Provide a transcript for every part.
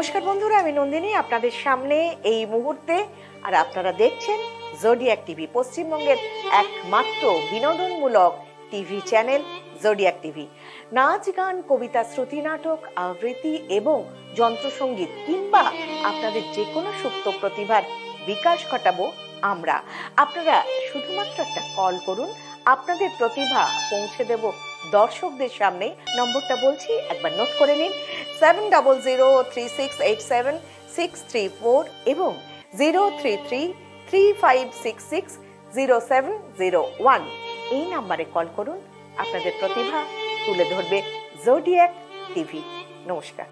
নমস্কার বন্ধুরা, আমি নন্দিনী আপনাদের সামনে এই মুহূর্তে। আর আপনারা দেখছেন জোডিয়াক টিভি, পশ্চিমবঙ্গের একমাত্র বিনোদনমূলক টিভি চ্যানেল জোডিয়াক টিভি। নাচ, গান, কবিতা, শ্রুতি নাটক, আবৃত্তি এবং যন্ত্রসঙ্গীত কিংবা আপনাদের যে কোনো সুপ্ত প্রতিভার বিকাশ ঘটাবো আমরা। আপনারা শুধুমাত্র একটা কল করুন, আপনাদের প্রতিভা পৌঁছে দেব দর্শকদের সামনে। নম্বরটা বলছি, একবার নোট করে নিন, 7003687634 এবং 03335660701। এই নাম্বারে কল করুন, আপনাদের প্রতিভা তুলে ধরবে জোডিয়াক টিভি। নমস্কার।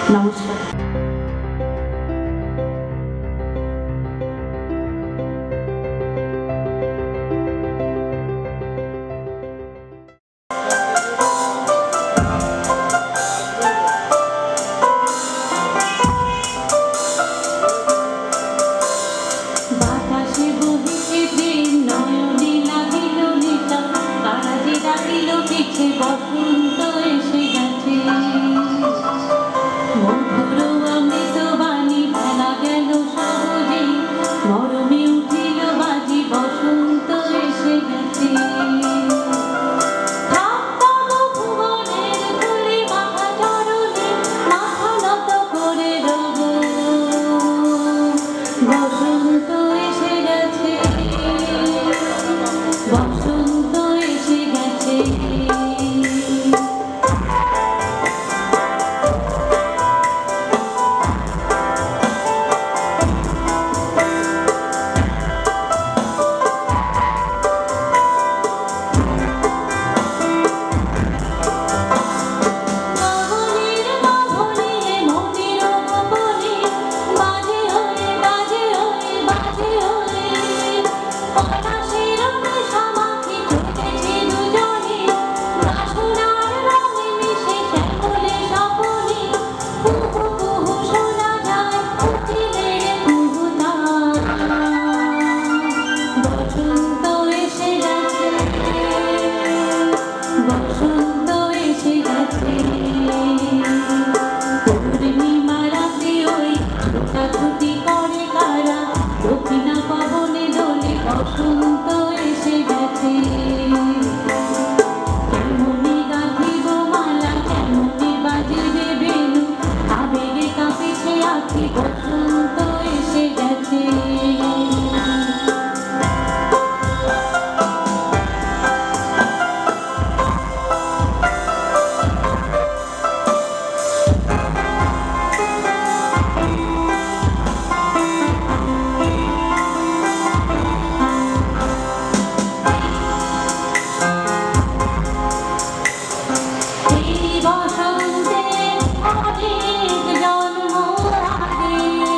নমস্কার। বসন্তে অনেক জন্ম আগে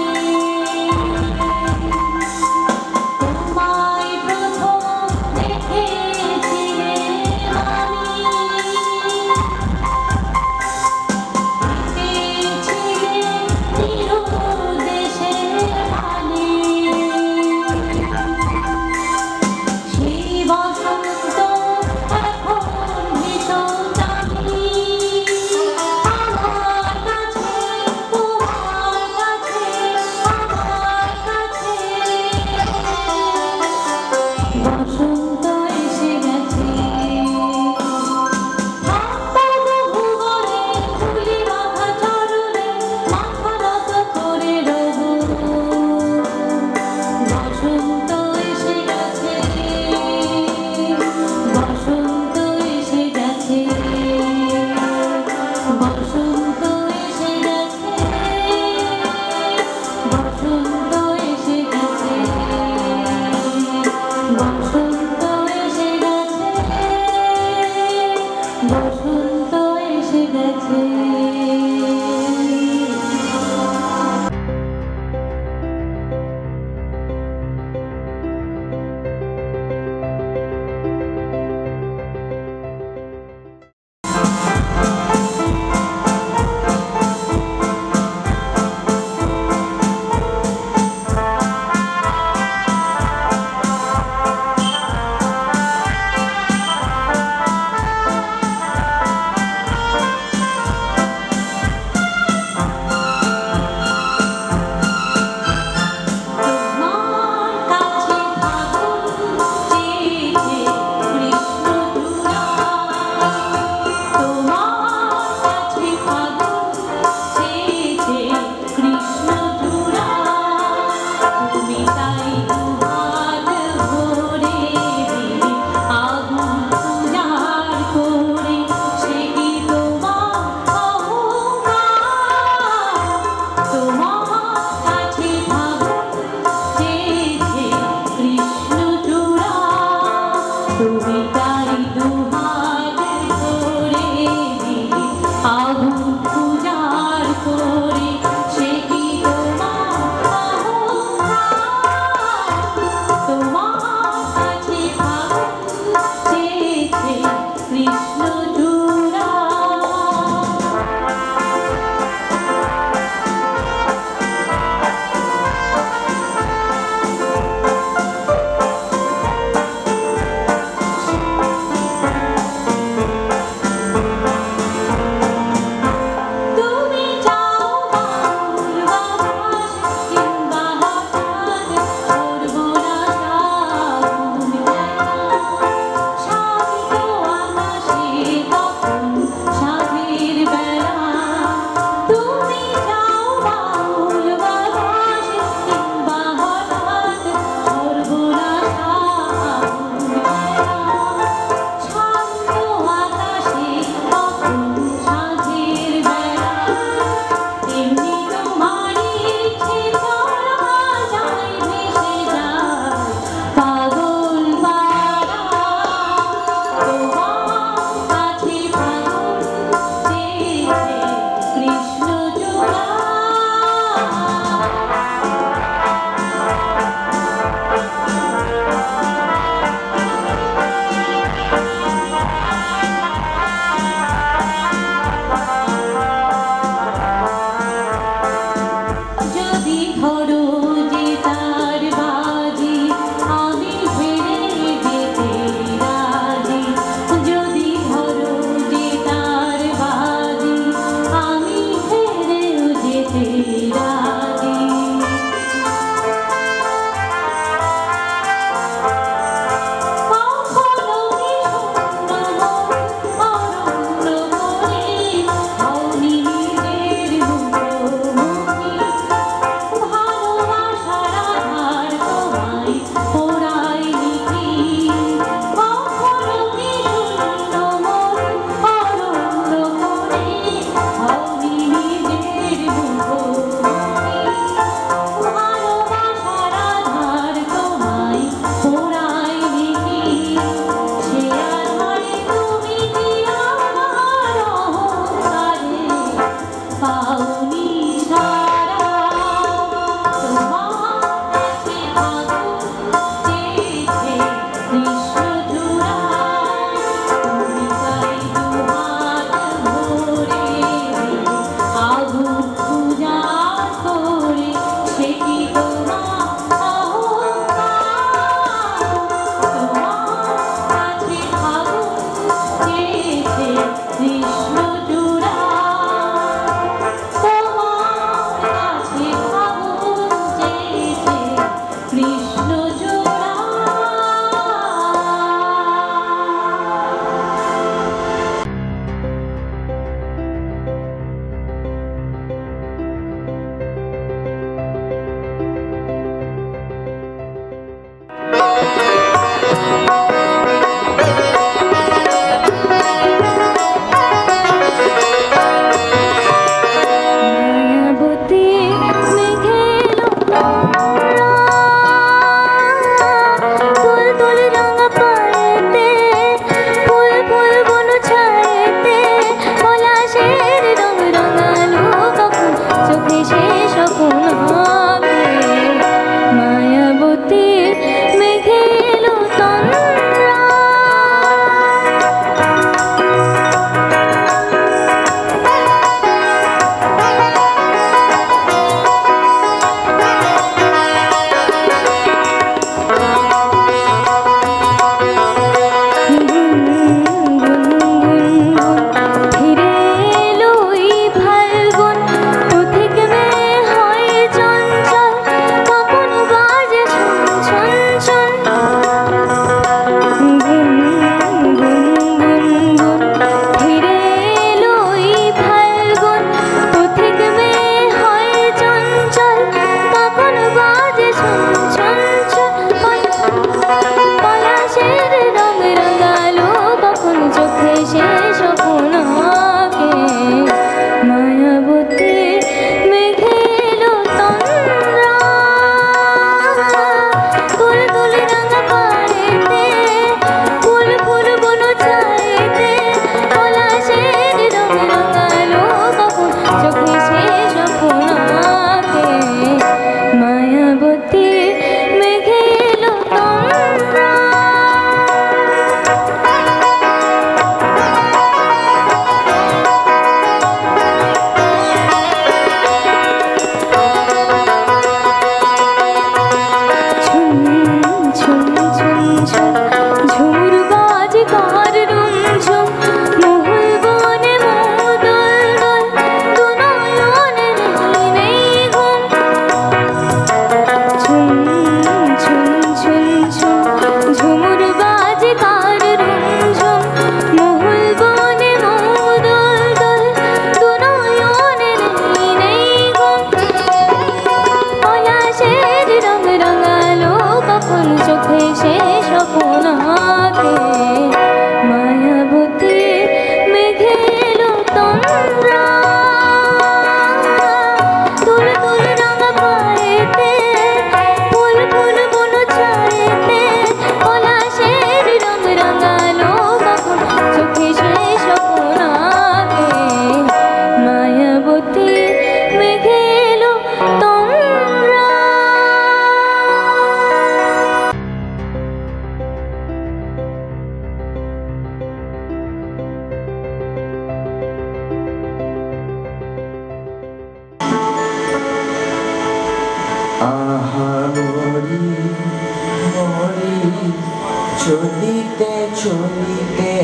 চলিতে চলিতে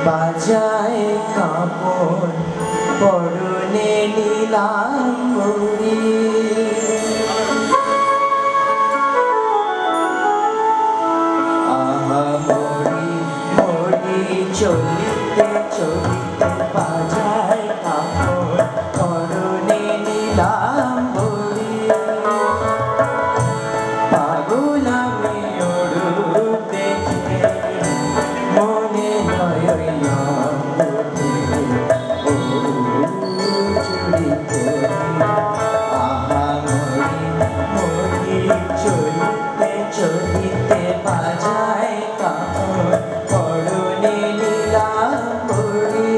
বাজায় কাপড় পরনে নীলাম্বরী আহা মরি মরি চলিতে চলিতে বাজায় কাপড় পরনে নীলাম্বরী পাগল আমি ওর দেখে মনে হয় চুরি করি আহা মরি মরি চলিতে চলিতে বাজায় কাপড় পরনে নীলাম্বরী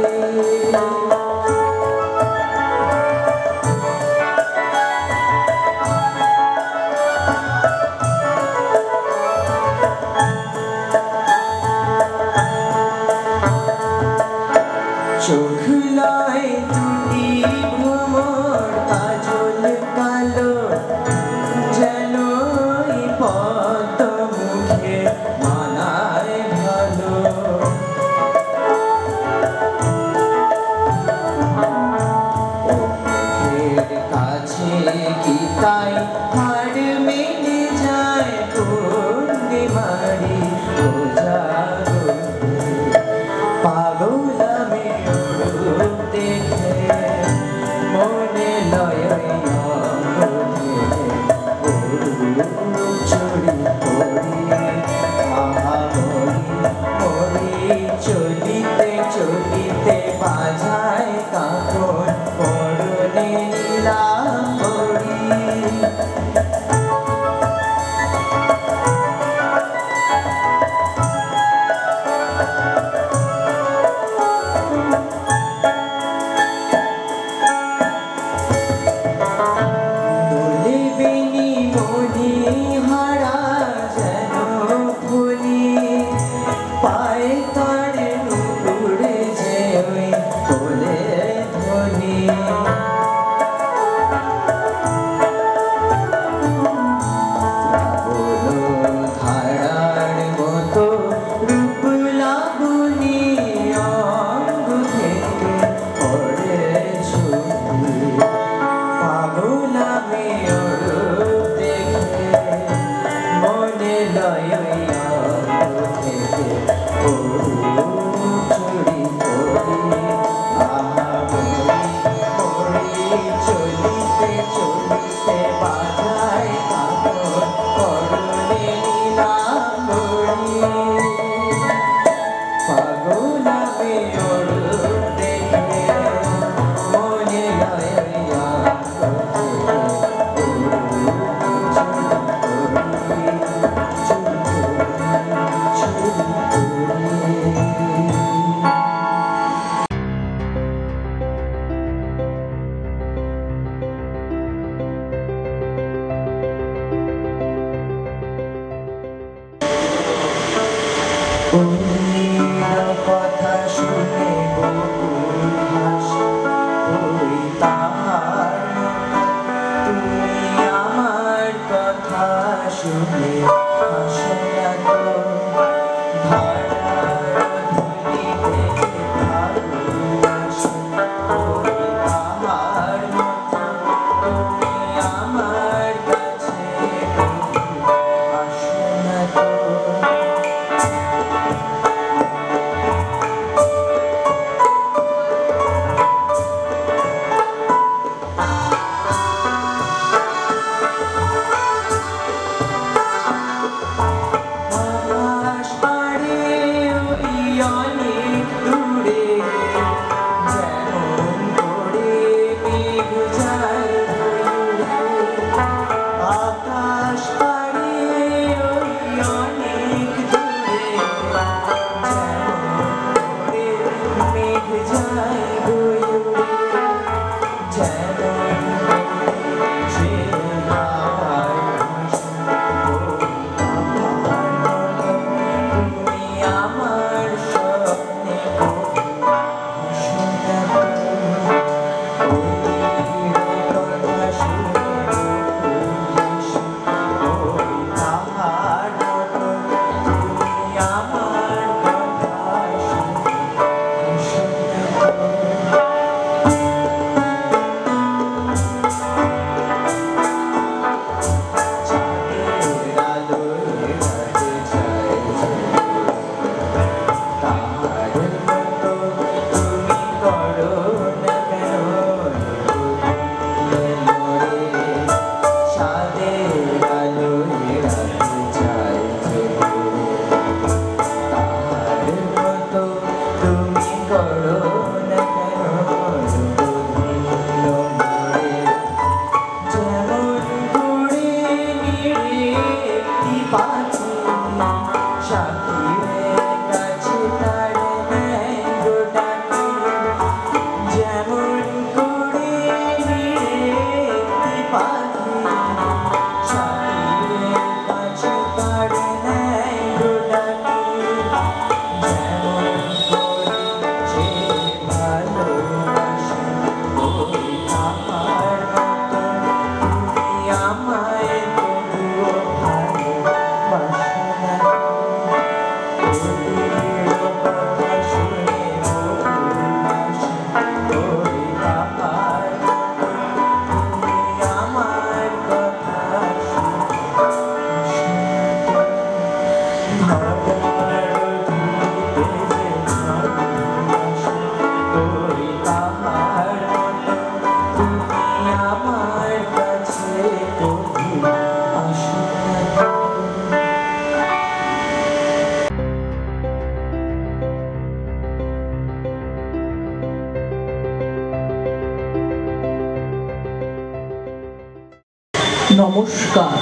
নমস্কার।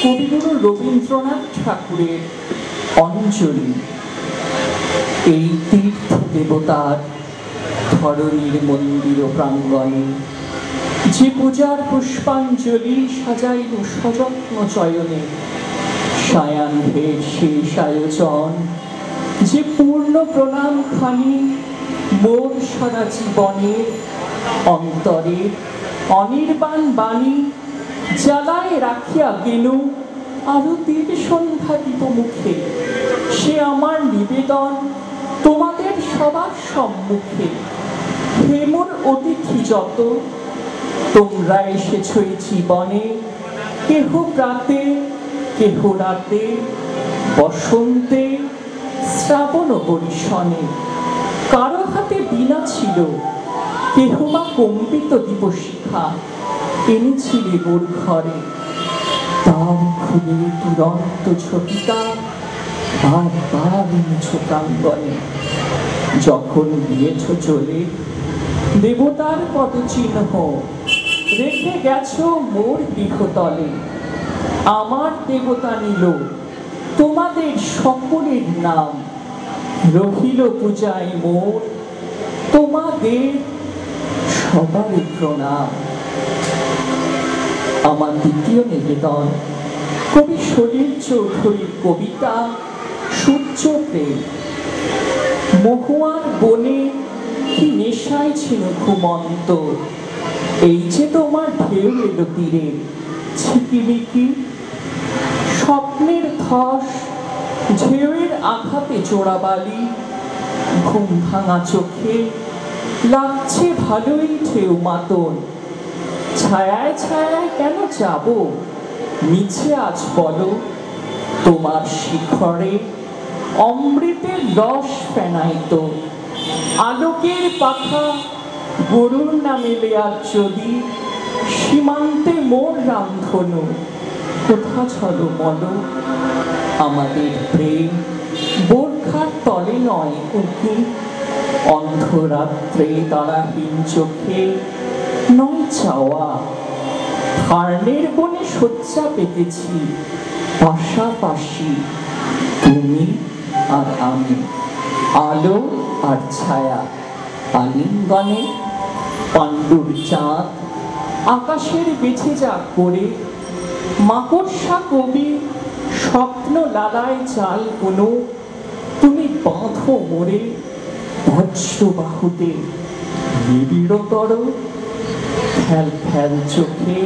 কবিগুরু রবীন্দ্রনাথ ঠাকুরের অঞ্জলি। এই তীর্থ দেবতার ধরণীর মন্দির প্রাঙ্গণে যে পূজার পুষ্পাঞ্জলি সাজাইল সযত্ন চয়নে, সায়াহ্নের শেষ আয়োজন যে পূর্ণ প্রণাম খানি মোর সারা জীবনের অন্তরে অনির্বাণ বাণী জ্বালায় রাখিয়া গেনু আরতির সন্ধ্যা দীপ মুখে। সে আমার নিবেদন তোমাদের সবার সম্মুখে। হে মোর অতিথি যত, তোমরা এসেছ এই জীবনে, কেহ প্রাতে কেহ রাতে, বসন্তে শ্রাবণ বরিশনে। কারো হাতে বীণা ছিল, কেহ বা কম্পিত দীপশিখা এনেছিলে মোর ঘরে। তার খুলে দুরন্ত ঝটিকা বারবার এনেছ প্রাঙ্গণে। যখন গিয়েছ চলে দেবতার পদচিহ্ন রেখে গেছ মোর গৃহতলে। আমার দেবতা নিল তোমাদের সকলের নাম, রহিল পূজায় মোর তোমাদের সবার প্রণাম। আমার দ্বিতীয় নিবেদন কবি সলিল চৌধুরীর কবিতা সূর্য প্রেম। মহুয়ার বনে কি নেশায় ছিল ঘুমন্ত, এই যে তোমার ঢেউ এলো তীরে ঝিকিমিকি। স্বপ্নের ধস, ঢেউয়ের আঘাতে চোরাবালি, ঘুম ভাঙা চোখে লাগছে ভালোই ঢেউ মাতন। ছায়ায় ছায়ায় কেন যাব মিছে আজ বলো, তোমার শিখরে অমৃতের রস ফেনাইত। আলোকের পাখা গরুর নামে লেয়ার যদি, সীমান্তে মোর রামধনু কোথা ছলো বলো। আমাদের প্রেম বোরখার তলে নয় উকি, অন্ধরাত্রে তারাহীন চোখে নয় চাওয়া। হার্নের বনে শয্যা পেতেছি পাশাপাশি, তুমি আর আমি, আলো আর ছায়া। আলিঙ্গনে পাণ্ডুর চাঁদ আকাশের বেছে যাক করে, মাকড়সা কবি স্বপ্ন লালায় চাল কোনো, তুমি বাঁধো মোরে বজ্র বাহুতে নিবিড়তর। ফ্যাল ফ্যাল চোখে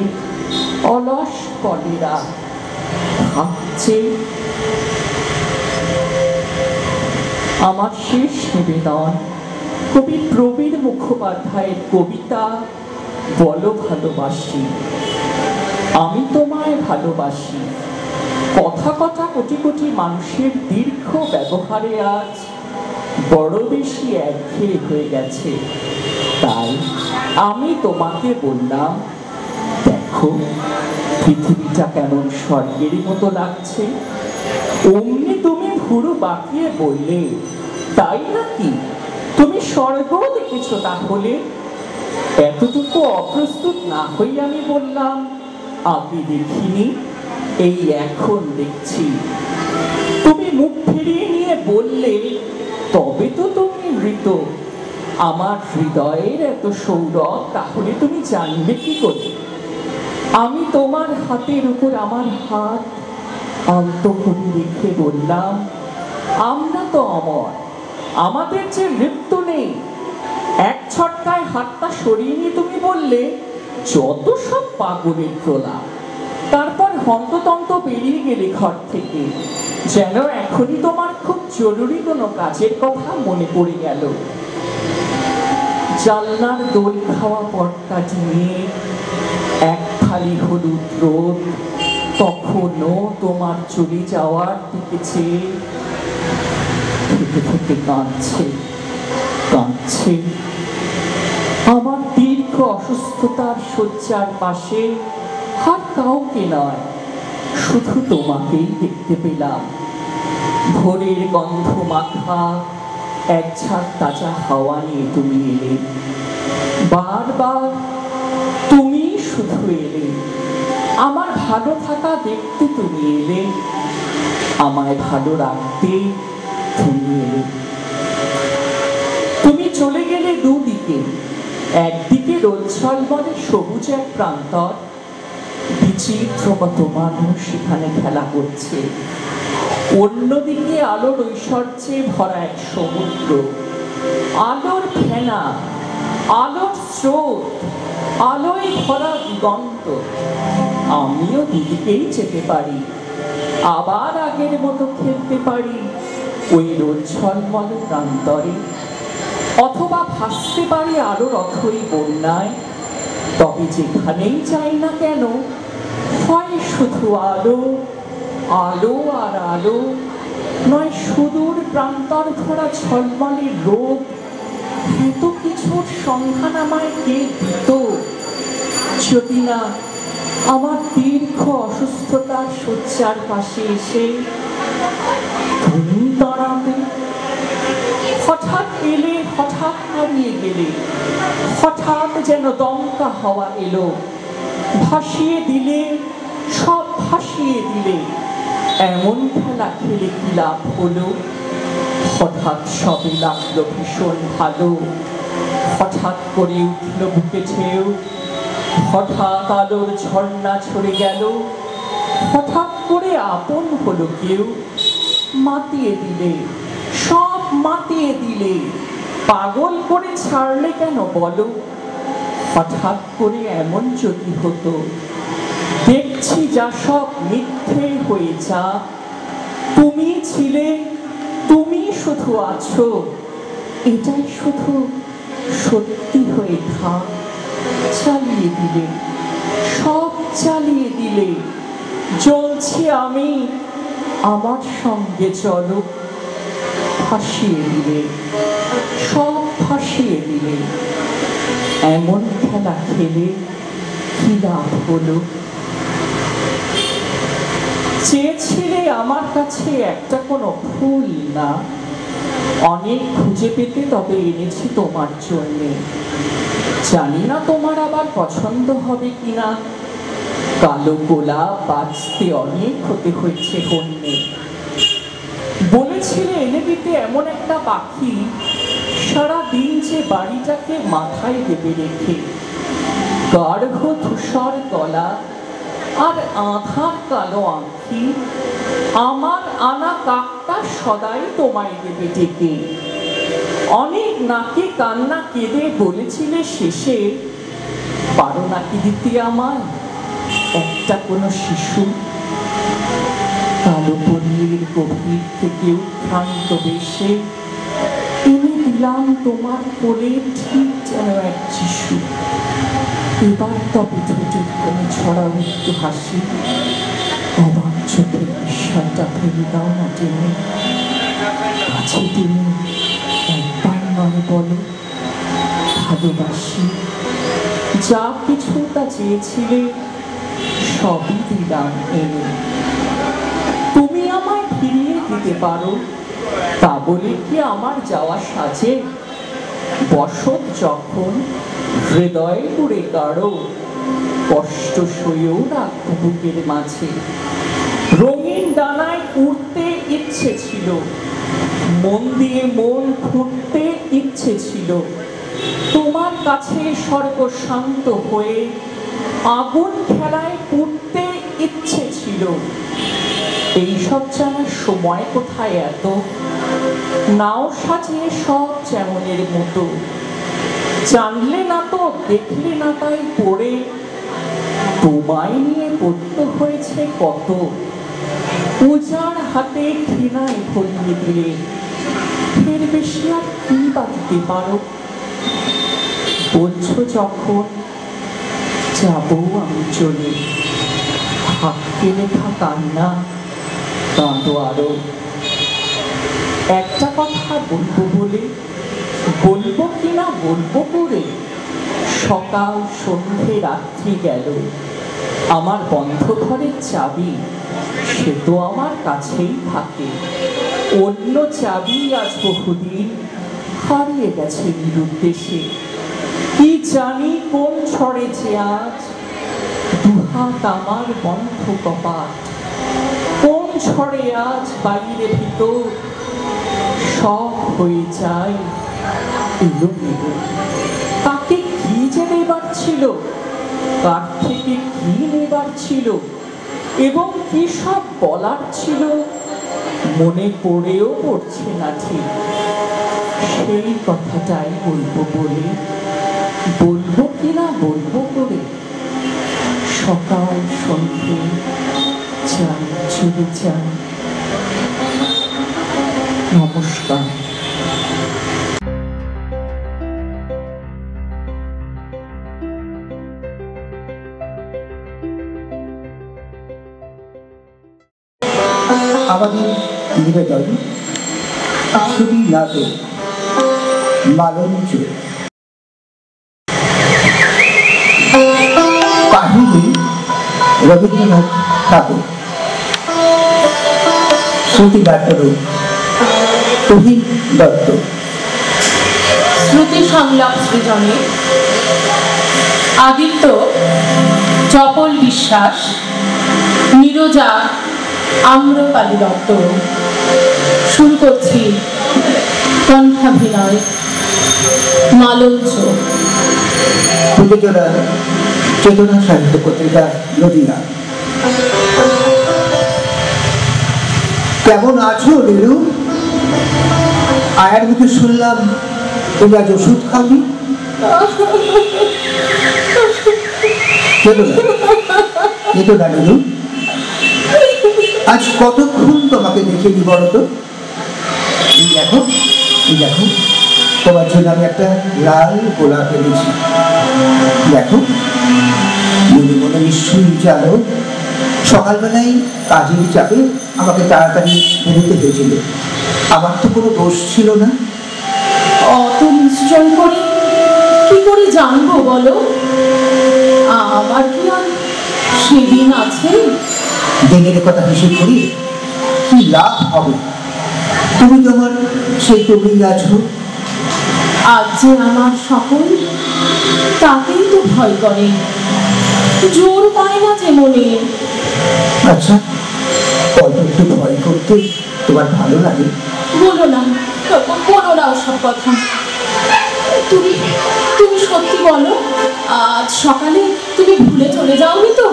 অলস কলেরা থাকছে। আমার শেষ নিবেদন কবি প্রবীর মুখোপাধ্যায়ের কবিতা বলো ভালোবাসি। আমি তোমায় ভালোবাসি কথা কথা কোটি কোটি মানুষের দীর্ঘ ব্যবহারে আজ বড় বেশি একঘেয়ে হয়ে গেছে। তাই আমি তোমাকে বললাম, দেখো পৃথিবীটা কেমন স্বর্গেরই মতো লাগছে। অমনি তুমি ভুরু বাঁকিয়ে বললে, তাই নাকি? তুমি স্বর্গ দেখেছো তাহলে? এতটুকু অপ্রস্তুত না হই আমি বললাম, আগে দেখিনি, এই এখন দেখছি। তুমি মুখ ফিরিয়ে নিয়ে বললে, তবে তো তুমি মৃত। আমার হৃদয়ের এত সৌরভ তাহলে তুমি জানবে কি করে? আমি তোমার হাতের উপর আমার হাত আলতো করে রেখে বললাম, আমরা তো অমর, আমাদের যে মৃত্যু নেই। এক ছটকায় হাতটা সরিয়ে নিয়ে তুমি বললে, যত সব পাগলের প্রলাপ। তারপর হন্ততন্ত বেরিয়ে গেলে ঘর থেকে, যেন এখনই তোমার খুব জরুরি কোনো কাজের কথা মনে পড়ে গেল। জানলার দোল খাওয়া পটকাটি নিয়ে এক থালি হলুদ রোদ তখনও তোমার চলে যাওয়ার দিকে চেয়ে থেকে থেকে কাঁদছে কাঁদছে। আমার দীর্ঘ অসুস্থতার শয্যার পাশে আর কাউকে নয়, শুধু তোমাকেই দেখতে পেলাম। ভোরের গন্ধ মাখা এক ঝাঁক তাজা হাওয়া নিয়ে তুমি এলে, বারবার তুমি শুধু এলে। আমার ভালো থাকা দেখতে তুমি এলে, আমায় ভালো রাখতে তুমি এলে। তুমি চলে গেলে দুদিকে, একদিকে রোজ্জ্বলবনে সবুজ এক প্রান্তর, বিচিত্র কত মানুষ সেখানে খেলা করছে। অন্যদিকে আলোর ঐশ্বর্যে ভরা এক সমুদ্র, আলোর ফেনা, আলোর স্রোত, আলোয় ভরা দিগন্ত। আমিও দুদিকেই যেতে পারি, আবার আগের মতো খেলতে পারি ওই রোজ্জ্বলময় প্রান্তরে, অথবা ভাসতে পারি আলোর অথই বন্যায়। তবে যেখানেই যাই না কেন, হয় শুধু আলো, আলো আর আলো, নয় সুদূর প্রান্তর ধরা ঝলমলের রোদ। এত কিছুর সন্ধান আমায় কে দিত, যদি না আমার দীর্ঘ অসুস্থতার শয্যার পাশে এসে তুমি দাঁড়াতে। হঠাৎ এলে, হঠাৎ হারিয়ে গেলে, হঠাৎ যেন দমকা হাওয়া এলো, ভাসিয়ে দিলে, সব ভাসিয়ে দিলে। এমন খেলা খেলে কি লাভ হলো? হঠাৎ সবে লাগলো ভীষণ ভালো, হঠাৎ করে উঠল বুকে ঢেউ, হঠাৎ আলোর ঝর্ণা ছড়ে গেল, হঠাৎ করে আপন হলো কেউ। মাতিয়ে দিলে, সব মাতিয়ে দিলে, পাগল করে ছাড়লে কেন বলো? হঠাৎ করে এমন যদি হতো, দেখ দেখছি যা সব মিথ্যে হয়ে যা, তুমি ছিলে, তুমি শুধু আছো, এটাই শুধু সত্যি হয়ে থাক। চালিয়ে দিলে, সব চালিয়ে দিলে, জ্বলছি আমি, আমার সঙ্গে চলো। ভাসিয়ে দিলে, সব ভাসিয়ে দিলে, এমন খেলা খেলে কি লাভ হলো? চেয়েছিলে আমার কাছে একটা কোনো ফুল না, অনেক খুঁজে পেতে তবে এনেছি তোমার জন্যে। জানি না তোমার আবার পছন্দ হবে কিনা, কালো গোলাপ বাঁচতে অনেক হতে হয়েছে হন্যে। বলেছিলে এনে দিতে এমন একটা পাখি, সারাদিন যে বাড়িটাকে মাথায় দেবে রেখে। গাঢ় ধূসর গলা আর আধার কালো আঁখি, আমার আনা কাকটা সদাই তোমায় দেবে ডেকে। অনেক নাকে কান্না কেঁদে বলেছিলে শেষে, পারো নাকি দিতে আমায় একটা কোনো শিশু। কালো পরীর গভীর থেকে উৎক্রান্ত বেশে এনে দিলাম তোমার কোলে, ঠিক যেন এক শিশু। এবার তবে ঠোঁটের কোণে ছড়াও একটু হাসি, অবাক চোখে বিষয়টা ফেলে দাও না টেনে। কাছে টেনে একবার নয় বলো ভালোবাসি। যা কিছু তা চেয়েছিলে সবই দিলাম এনে। তুমি আমায় ফিরিয়ে দিতে পারো, তা বলে কি আমার যাওয়া সাজে? বসত যখন হৃদয় পুড়ে কারো, কষ্ট সয়েও রাখবো বুকের মাঝে। রঙিন ডানায় উড়তে ইচ্ছে ছিল, মন দিয়ে মন খুঁড়তে ইচ্ছে ছিল। তোমার কাছে স্বর্গ শান্ত হয়ে আগুন খেলায় পুড়তে ইচ্ছে ছিল। এইসব জানার সময় কোথায় এত, নাও সাজিয়ে সব যেমনের মতো। জানলে না তো দেখলে না তাই পড়ে, তোমায় নিয়ে পড়তে হয়েছে কত। উজাড় হাতে ঘৃণায় ভরিয়ে দিলে, ফের বেশি আর কি বা দিতে পারো? বলছো যখন যাবো আমি চলে, ভাগ্যে লেখা কান্না কাঁদো আরো। একটা কথা বলবো বলে, বলবো কিনা বলবো করে, সকাল সন্ধে রাত্রি গেল। আমার বন্ধ ঘরের চাবি সে তো আমার কাছেই থাকে, অন্য চাবি আজ বহুদিন হারিয়ে গেছে নিরুদ্দেশে। কি জানি কোন ছড়েছে আজ দুহাত আমার বন্ধ কপাট, কোন ছড়ে আজ বাইরে ভিতর সব হয়ে যায় এলোমেলো। তাকে কি যে নেবার ছিল, কার থেকে কি নেবার ছিল, এবং কি সব বলার ছিল, মনে পড়েও পড়ছে না ঠিক। সেই কথাটাই বলবো বলে, বলবো কিনা বলবো করে, সকাল সন্ধে চাই চলে যাই। নমস্কার। আমাদের নিবেদন ছবি নাটক মালঞ্চ। কাহিনী রবীন্দ্রনাথ ঠাকুর, শ্রুতি নাটক তুহিন দত্ত, শ্রুতি সংলাপ সৃজনে আদিত্য চপল বিশ্বাস, নীরজা আম্রপালি দত্ত। শুরু করছি কণ্ঠাভিনয় মালঞ্চ। প্রযোজনা চেতনা সাহিত্য পত্রিকা নদীয়া। কেমন আছো নীলু? আয়ার মুখে শুনলাম তুমি আজ ওষুধ খাওনি। কেন না? এ তো দাঁড়িয়ে আজ কতক্ষণ তোমাকে দেখিনি বলো তো? এই দেখো, এই দেখো, তোমার জন্য আমি একটা লাল গোলাপ এনেছি। দেখো, মনে মনে নিশ্চয়ই জানো সকালবেলায় কাজের চাপে আমাকে তাড়াতাড়ি বেরোতে হয়েছিল। আমার তো কোনো দোষ ছিল না। অত নিশ্চয় করে কি করে জানবো বলো? আমার কি আর সেদিন আছে? দিনের কথা হিসেব করি কি লাভ হবে? তুমি তো আমার সেই তুমি আছো। আজ যে আমার সকল, তাকেই তো ভয় করে, জোর পায় না যে মনে। আচ্ছা, অল্প একটু ভয় করতে তোমার ভালো লাগে? বলো না, বলো না ওসব কথা। তুমি তুমি সত্যি বলো, আজ সকালে তুমি ভুলে চলে যাওনি তো?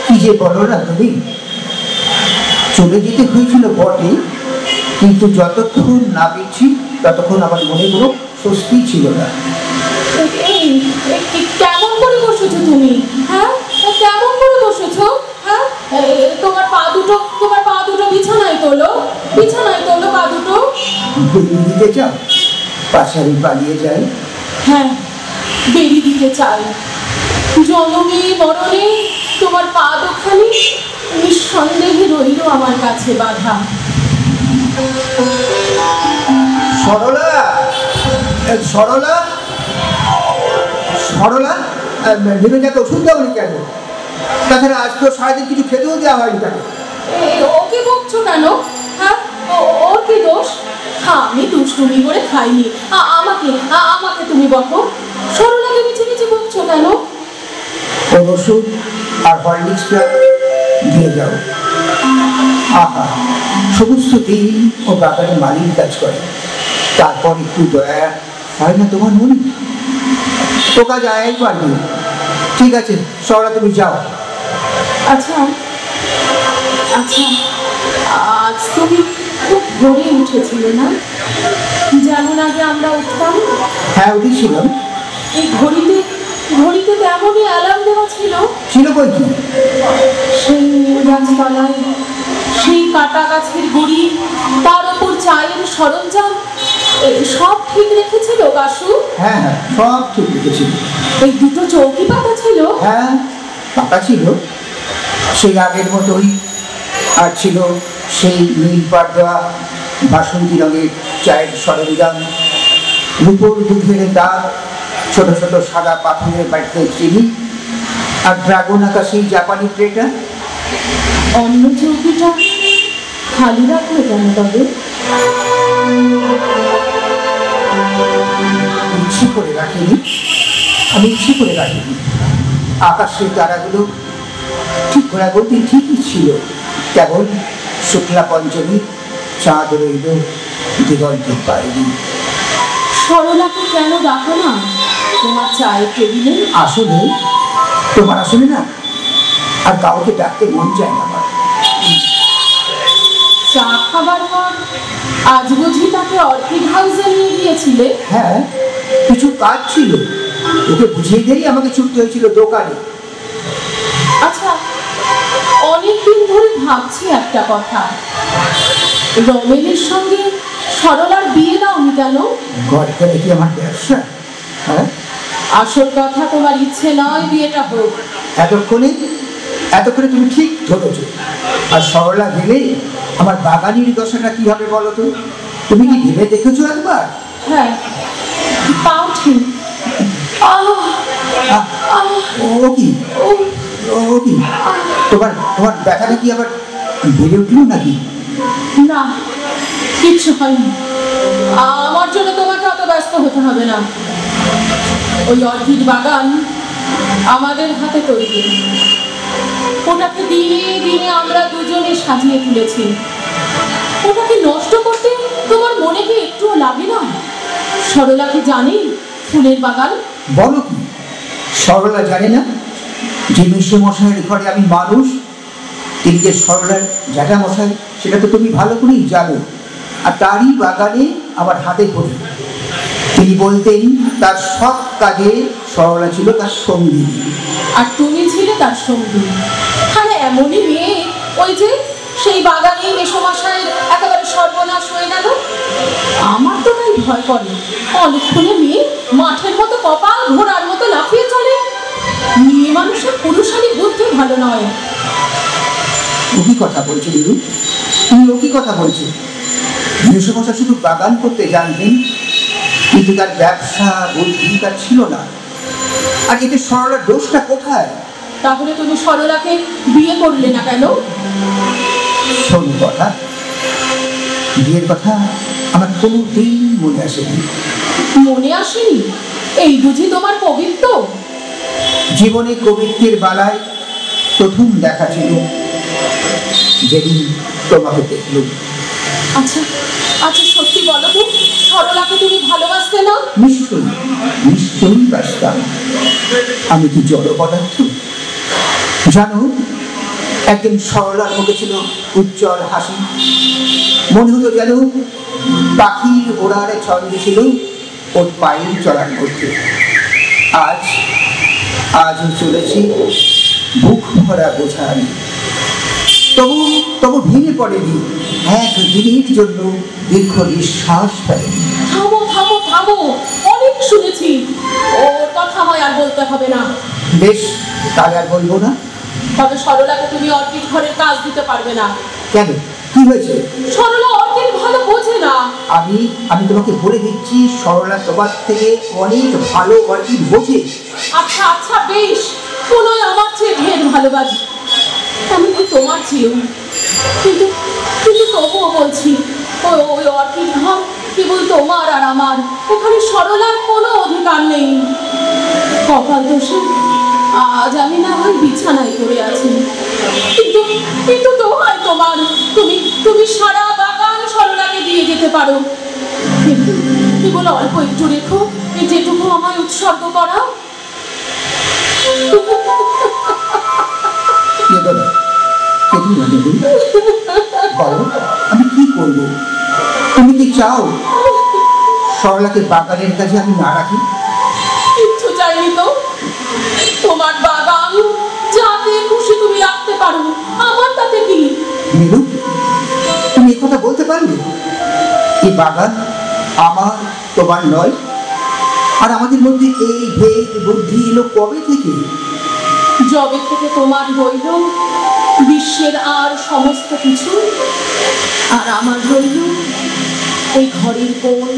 কি যে বলো না তুমি! চলে যেতে হয়েছিল বটে, কিন্তু যতক্ষণ না পেয়েছি ততক্ষণ আমার মনে কোনো স্বস্তি ছিল না। কেমন করে বসেছো তুমি? হ্যাঁ, কেমন করে বসেছো? হ্যাঁ, তোমার পা দুটো বিছানায় তোলো, বিছানায় তোলো পা দুটো। বেরিয়ে দিতে চাও? পাশারি পালিয়ে যাই? হ্যাঁ, বেরিয়ে দিতে চাই। জনমে মরণে তোমার পা দুখানি নিঃসন্দেহে রইল আমার কাছে বাধা। সরলা, সরলা, সরলা, নীরজাকে ওষুধ দেওনি কেন? তাছাড়া আজ তো সারাদিন কিছু খেতেও দেওয়া হয়নি তাকে। ওকে বকছো কেন? হ্যাঁ, ওর কি দোষ? আমি দুষ্টুমি করে খাইনি, আমাকে তুমি বকো। সরলাকে মিছে মিছে বকছো কেন? ওর ওষুধ আর হরলিক্সটা দিয়ে যাও। আহা, সমস্ত দিন ও বাগানে মালির কাজ করে, তারপর একটু দয়া হয় না তোমার মনে? তো কাজ আয় পারবে। ঠিক আছে সরলা, তুমি যাও। আচ্ছা আচ্ছা, আজ তুমি খুব ভোরে উঠেছিলে না? যেমন আগে আমরা উঠতাম। হ্যাঁ, উঠেছিলাম। এই ঘড়িতে তেমনই অ্যালার্ম দেওয়া ছিল। ছিল বই কি? সেই গাছতলায় সেই কাটা গাছের গুড়ি, তার ওপর চায়ের সরঞ্জাম, সব ঠিক রেখেছিল কাশু? হ্যাঁ হ্যাঁ, সব ঠিক রেখেছিল। এই দুটো চৌকি পাতা ছিল? হ্যাঁ, পাতা ছিল সেই আগের মতোই। আর ছিল সেই নীল পাড়া বাসন্তী রঙের চায়ের সরঞ্জাম, রূপোর দুধের দাগ, ছোট ছোট সাদা পাথরের বাড়িতে চিনি, আর ড্রাগন আঁকা সেই জাপানি ট্রেটা। অন্য চৌকিটা খালি রাখলো কেন তবে? ইচ্ছে করে রাখিনি, আমি ইচ্ছে করে রাখিনি। আকাশের তারাগুলো ঠিক ঘোরা বলতে ঠিকই ছিল, কেবল শুক্লা পঞ্চমী চাঁদ রইল দিগন্তের বাইরে। সরলাকে কেন ডাকো না তোমার চায়ের টেবিলে? আসলে তোমার আসলে না আর কাউকে ডাকতে মন চায় না আমার। চা খাবার পর আজ বুঝি তাকে অর্কিড হাউসে নিয়ে গিয়েছিলে? হ্যাঁ, কিছু কাজ ছিল, ওকে বুঝিয়ে দিয়েই আমাকে ছুটতে হয়েছিল দোকানে। আচ্ছা, অনেকদিন ধরে ভাবছি একটা কথা, রমেনের সঙ্গে সরলার বিয়ে দাওনি কেন? ঘরটা কি আমার ব্যবসা? হ্যাঁ, আসল কথা তোমার ইচ্ছে নয় বিয়েটা হোক। এতক্ষণে তুমি ঠিক ধরেছ। আর সরলা গেলে আমার বাগানের দশাটা কি হবে বলো তো? তুমি কি ভেবে দেখেছো একবার? হ্যাঁ, পাও ঠিক। ও কি ও কি তোমার ব্যথাটা কি আবার বেড়ে উঠলো নাকি? না, কিচ্ছু হয়নি। আমার জন্য তোমাকে অত ব্যস্ত হতে হবে না। ওই অর্কিড বাগান আমাদের হাতে তৈরি, ওটাকে দিনে দিনে আমরা দুজনে সাজিয়ে তুলেছি। ওটাকে নষ্ট করতে তোমার মনে কি একটুও লাগে না? সরলা কি জানে ফুলের বাগান? বলো কি, সরলা জানে না যে মিশ্র মশাইয়ের ঘরে আমি মানুষ? তিনি যে সরলার জ্যাঠা মশাই সেটা তো তুমি ভালো করেই জানো। আর তারই বাগানে আমার হাতে পড়ে। তিনি বলতেন তার সব কাজে সরলা ছিল তার সঙ্গী, আর তুমি ছিলে তার সঙ্গী। আর এমনই মেয়ে, ওই যে সেই বাগানে মেসোমশাইয়ের একেবারে সর্বনাশ হয়ে গেল। আমার তো তাই ভয় করে, অলক্ষণে মেয়ে মাঠের মতো কপাল ঘোড়ার মতো লাফিয়ে চলে। মেয়ে মানুষের পুরুষালী বুদ্ধি ভালো নয়। ও কি কথা বলছো দিদু? তুমি ও কি কথা বলছো? মেসোমশাই শুধু বাগান করতে জানতেন, কিন্তু তার ব্যবসা বুদ্ধি তার ছিল না। আর এতে সরলার দোষটা কোথায়? তাহলে তুমি সরলাকে বিয়ে করলে না কেন? শোনো কথা, বিয়ের কথা আমার কোনোদিন মনে আসেনি। মনে আসেনি? এই বুঝি তোমার কবিত্ব? জীবনে কবিত্বের বালায় প্রথম দেখা ছিল যেদিন তোমাকে দেখল। আচ্ছা আচ্ছা, সত্যি বলো তো, সরলাকে তুমি ভালোবাসতে না? নিশ্চয়ই নিশ্চয়ই বাসতাম। আমি কি জড় পদার্থ? জানো, একদিন সরলার মুখে ছিল উজ্জ্বল হাসি, মনে হতো যেন পাখির ওড়ার ছন্দে ছিল ওর পায়ের চলার করতে। আজও চলেছি বুক ভরা বোঝা আমি, তবু ভেঙে পড়েনি, একদিনের জন্য দীর্ঘ নিঃশ্বাস ফেলেনি। থামো থামো থামো, অনেক শুনেছি, ওর কথা হয় আর বলতে হবে না। বেশ, তাহলে আর বলবো না। তবে সরলাকে তুমি অর্কিড ঘরের কাজ দিতে পারবে না। কেন, কি হয়েছে? সরলা অর্কিড ভালো বোঝে না। আমি তোমাকে বলে দিচ্ছি, সরলা তোমার থেকে অনেক ভালো অর্কিড বোঝে। আচ্ছা আচ্ছা বেশ, কোনোই আমার চেয়ে ঢের ভালোবাসি। আমি কি তোমার ছিল, কিন্তু কিন্তু তবুও বলছি, ওই অর্কিড ঘর কেবল তোমার আর আমার, ওখানে সরলার কোনো অধিকার নেই। কপাল দোষে আজ আমি না হয় বিছানায় পড়ে আছি, কিন্তু কিন্তু তো হয় তোমার, তুমি সারা বাগান সরলাকে দিয়ে যেতে পারো। কিন্তু কেবল অল্প একটু রেখো, এই যেটুকু আমায় উৎসর্গ করা। আমি কি করবো? তুমি কি চাও সরলাকে বাগানের কাছে আমি না রাখি? কিচ্ছু চাইনি তো, তোমার বাগান যাতে খুশি তুমি রাখতে পারো, আমার তাতে কি? নীলু, তুমি এ কথা বলতে পারলে? এই বাগান আমার, তোমার নয়। আর আমাদের মধ্যে এই ভেদ বুদ্ধি এলো কবে থেকে? জবে থেকে তোমার রইল বিশ্বের আর সমস্ত কিছু, আর আমার রইল এই ঘরের কোণ,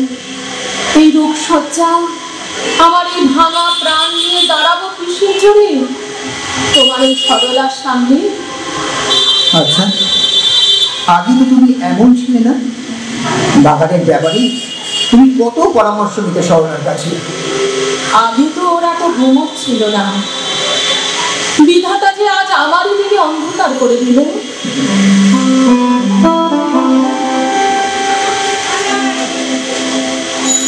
এই রূপসজ্জা। আমার এই ভাঙা প্রাণ নিয়ে দাঁড়াবো কিসের জোরে তোমার এই সরলার সামনে? আচ্ছা, আগে তো তুমি এমন ছিলে না। বাগানের ব্যাপারে তুমি কত পরামর্শ নিতে সরলার কাছে। আগে তো ওরা তো ঘুমক ছিল না, বিধাতা যে আজ আমারই দিকে অন্ধকার করে দিল।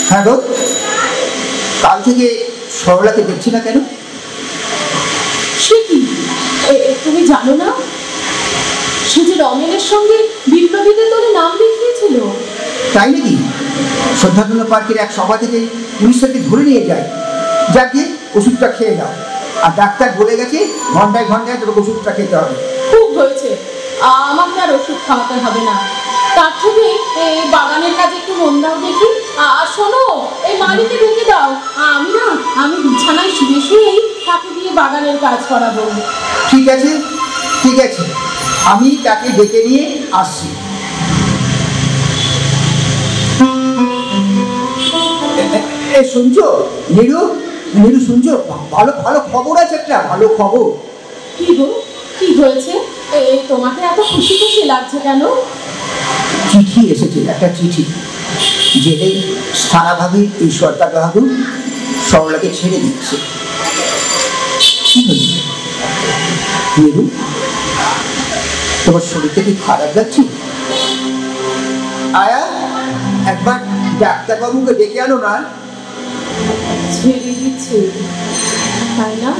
হ্যাঁ গো, কাল থেকে সরলাকে দেখছি না কেন? সে কি, তুমি জানো না? সে যে রমেনের সঙ্গে বিপ্লবীদের দলে নাম লিখিয়েছিল। তাই নাকি? সন্ধ্যাতন পার্কের এক সভা থেকে পুলিশ তাকে ধরে নিয়ে যায়। যাকে ওষুধটা খেয়ে দাও, আর ডাক্তার বলে গেছে ঘন্টায় ঘন্টায় তোকে ওষুধটা খেতে হবে। খুব হয়েছে, আমাকে আর ওষুধ খাওয়াতে হবে না। তার থেকে এই বাগানের কাজে একটু মন দাও দেখি। আর শোনো, এই মালিকে ডেকে দাও। আমি বিছানায় শুয়ে শুয়েই তাকে দিয়ে বাগানের কাজ করাবো। ঠিক আছে ঠিক আছে, আমি তাকে ডেকে নিয়ে আসছি। শুনছো নীরু? নীরু শুনছো? ভালো ভালো খবর আছে, একটা ভালো খবর। কি গো, কি হয়েছে? তোমাকে এত খুশি খুশি লাগছে কেন? চিঠি এসেছে, একটা চিঠি। জেলে স্থানাভাবে এই সরকার বাহাদুর সরলাকে ছেড়ে দিচ্ছে। কি হয়েছে নীরু? তোমার শরীরটা কি খারাপ যাচ্ছে? আয়া, একবার ডাক্তারবাবুকে ডেকে আনো না। ছেড়ে দিচ্ছে তাই না?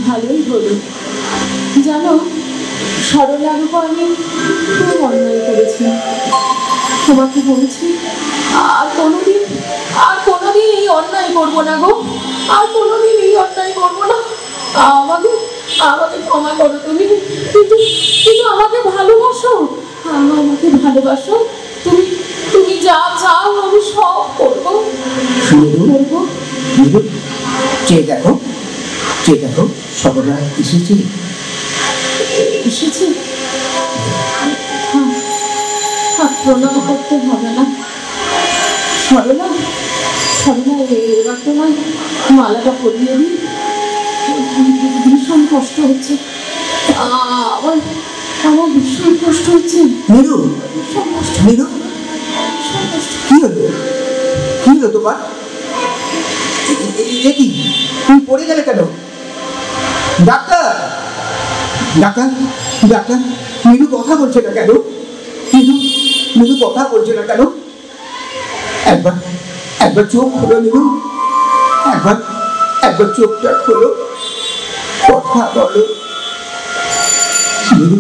ভালোই হলো। জানো, সরলার উপর আমি খুব অন্যায় করেছি। তোমাকে বলছি, আর কোনোদিন এই অন্যায় করবো না গো। আর কোনোদিন এই অন্যায় করবো না। আমাকে আমাকে ক্ষমা করো তুমি, কিন্তু কিন্তু আমাকে ভালোবাসো, আমাকে ভালোবাসো। তুমি তুমি যা চাও আমি সব করবো করবো। চেয়ে দেখো, চেয়ে দেখো, সবরা এসেছে। এসেছে? প্রণাম করতে হবে না। সরলা, সরলা, এবার তোমায় মালাটা পরিয়ে দিই। ভীষণ কষ্ট হচ্ছে, আমার আমার ভীষণ কষ্ট হচ্ছে। নীরু, নীরু, কি হলো? কি হলো তোমার? কি তুমি পড়ে গেলে কেন? ডাক্তার, ডাক্তার, ডাক্তার, নীরু কথা বলছে না কেন? নীরু, নীরু কথা বলছে না কেন? একবার একবার চোখ খোলো নীরু, একবার একবার চোখটা খোলো, কথা বলো নীরু।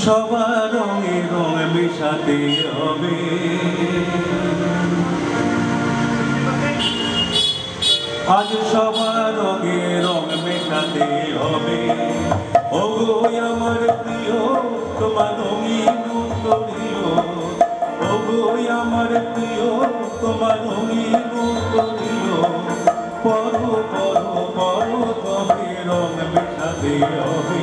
সবার রঙে রং মেশাতে হবে, আজ সবার রঙে রং মেশাতে হবে। ওগো আমার প্রিয় তোমার রঙিন উত্তরীয়, ওগো আমার প্রিয় তোমার রঙিন উত্তরীয়, পরো পরো পরো তবে রং মেশাতে হবে,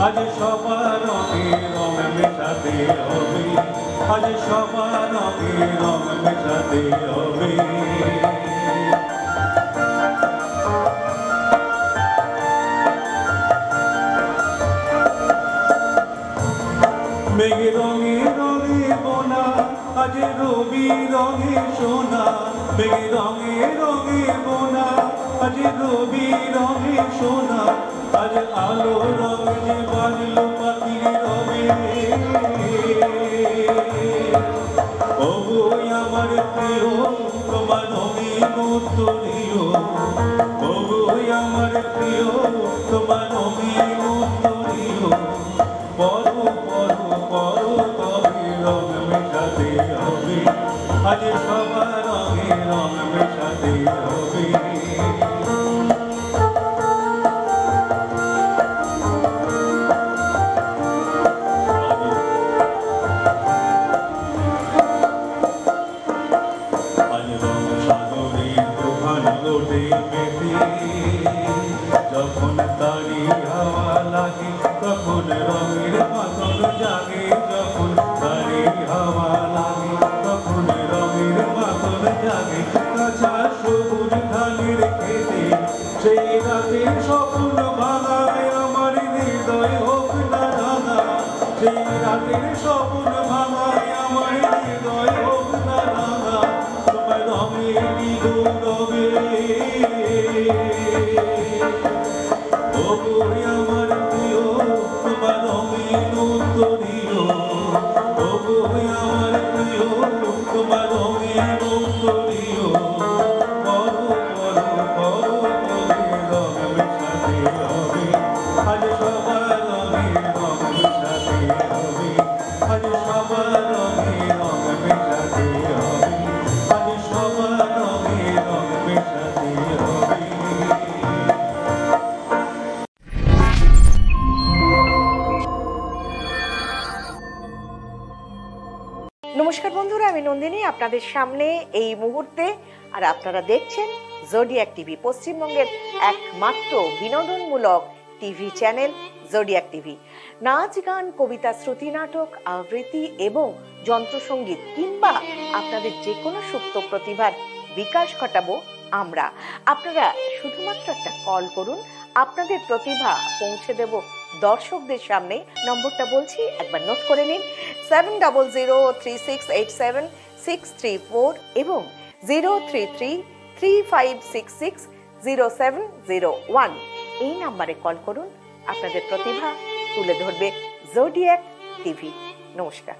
আজ সবার রঙে রং মেশাতে হবে, আজ সবার রঙে রং মেশাতে হবে। মেঘে রঙে রঙে বোনা আজ রবি রঙে সোনা, মেঘে রঙে রঙে বোনা আজ রবি রঙে সোনা, আজ আলো রঙ যে বাজলো পাখির রবে। ওগো আমার প্রিয় তোমার রঙিন উত্তরীয়, ওগো আমার প্রিয় তোমার রঙিন উত্তরীয়, পরো পরো পরো তবে রং মেশাতে হবে, আজ সবার রঙে রং মেশাতে হবে। আজ রং সাগরের তুফান ওঠে মেতে, যখন তারি হাওয়া লাগে তখন রঙের মাতন জাগে, যখন তারি হাওয়া লাগে তখন রঙের মাতন জাগে। কাঁচা সবুজ ধানের খেতে সেই রাতের স্বপ্ন ভাঙায় আমার হৃদয় হোক না রাঙা, সেই রাতের স্বপ্ন ভাঙায় আমার হৃদয় হোক না রাঙা, তোমার রঙেরই গৌরবে। ওগো আমার প্রিয় তোমার রঙিন উত্তরীয়, ওগো আমার প্রিয় তোমার রঙিন উত্তরীয়, পরো পরো পরো তবে রং মেশাতে হবে, আজ সবার রঙে রং মেশাতে হবে, আজ সবার রঙে রং মেশাতে হবে, আজ সবার রঙে রং মেশাতে হবে। নমস্কার বন্ধুরা, আমি নন্দিনী আপনাদের সামনে এই মুহূর্তে, আর আপনারা দেখছেন জোডিয়াক টিভি, পশ্চিমবঙ্গের একমাত্র বিনোদনমূলক টিভি চ্যানেল জোডিয়াক টিভি। নাচ গান, কবিতা, শ্রুতি নাটক, আবৃত্তি এবং যন্ত্রসঙ্গীত কিংবা আপনাদের যে কোনো সুপ্ত প্রতিভার বিকাশ ঘটাবো আমরা। আপনারা শুধুমাত্র একটা কল করুন, আপনাদের প্রতিভা পৌঁছে দেব দর্শকদের সামনে। নম্বরটা বলছি, একবার নোট করে নিন, 7003687634 এবং 03335660701। এই নাম্বারে কল করুন, আপনাদের প্রতিভা তুলে ধরবে জোডিয়াক টিভি। নমস্কার।